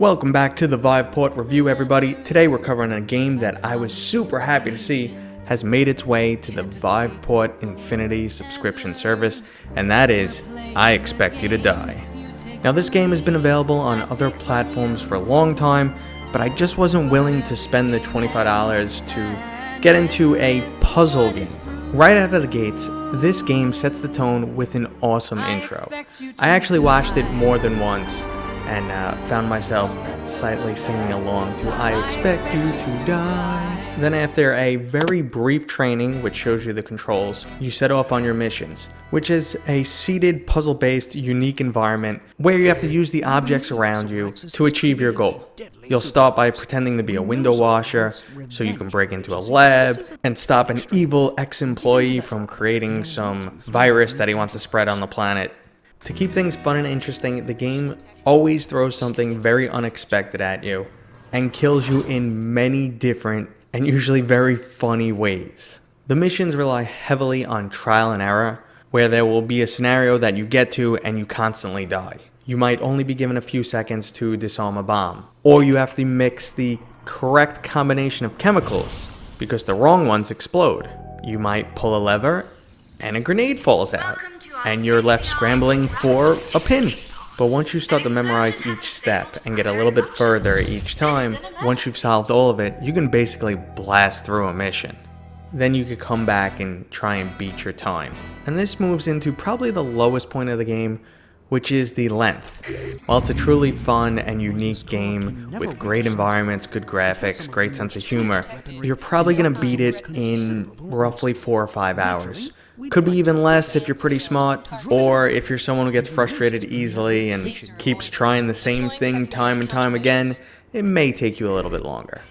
Welcome back to the Viveport review, everybody. Today we're covering a game that I was super happy to see has made its way to the Viveport Infinity subscription service, and that is I Expect You to Die. Now, this game has been available on other platforms for a long time, but I just wasn't willing to spend the $25 to get into a puzzle game. Right out of the gates, this game sets the tone with an awesome intro. I actually watched it more than once and found myself slightly singing along to I Expect You to Die. Then after a very brief training, which shows you the controls, you set off on your missions, which is a seated, puzzle-based, unique environment where you have to use the objects around you to achieve your goal. You'll start by pretending to be a window washer so you can break into a lab and stop an evil ex-employee from creating some virus that he wants to spread on the planet. To keep things fun and interesting, the game always throws something very unexpected at you and kills you in many different and usually very funny ways. The missions rely heavily on trial and error, where there will be a scenario that you get to and you constantly die. You might only be given a few seconds to disarm a bomb, or you have to mix the correct combination of chemicals because the wrong ones explode. You might pull a lever and a grenade falls out, and you're left scrambling for a pin. But once you start to memorize each step and get a little bit further each time, once you've solved all of it, you can basically blast through a mission. Then you could come back and try and beat your time. And this moves into probably the lowest point of the game, which is the length. While it's a truly fun and unique game with great environments, good graphics, great sense of humor, you're probably going to beat it in roughly 4 or 5 hours. Could be even less if you're pretty smart, or if you're someone who gets frustrated easily and keeps trying the same thing time and time again, it may take you a little bit longer.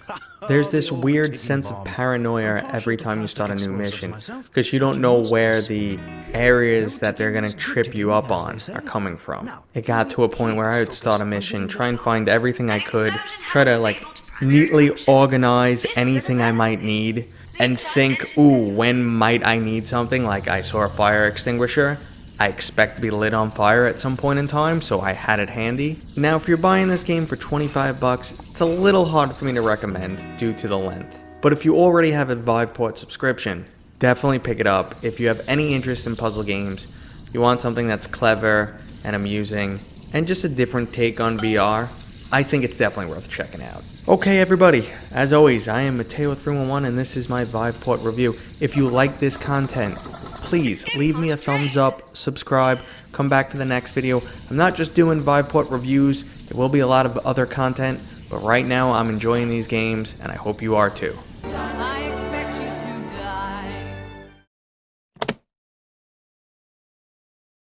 There's this weird sense of paranoia every time you start a new mission, because you don't know where the areas that they're going to trip you up on are coming from. It got to a point where I would start a mission, try and find everything I could, try to neatly organize anything I might need, and think, ooh, when might I need something? Like I saw a fire extinguisher. I expect to be lit on fire at some point in time, so I had it handy. Now, if you're buying this game for $25, it's a little hard for me to recommend due to the length. But if you already have a Viveport subscription, definitely pick it up. If you have any interest in puzzle games, you want something that's clever and amusing, and just a different take on VR, I think it's definitely worth checking out. Okay, everybody, as always, I am Mateo311, and this is my Viveport review. If you like this content, please leave me a thumbs up, subscribe, come back for the next video. I'm not just doing Viveport reviews, there will be a lot of other content, but right now I'm enjoying these games, and I hope you are too.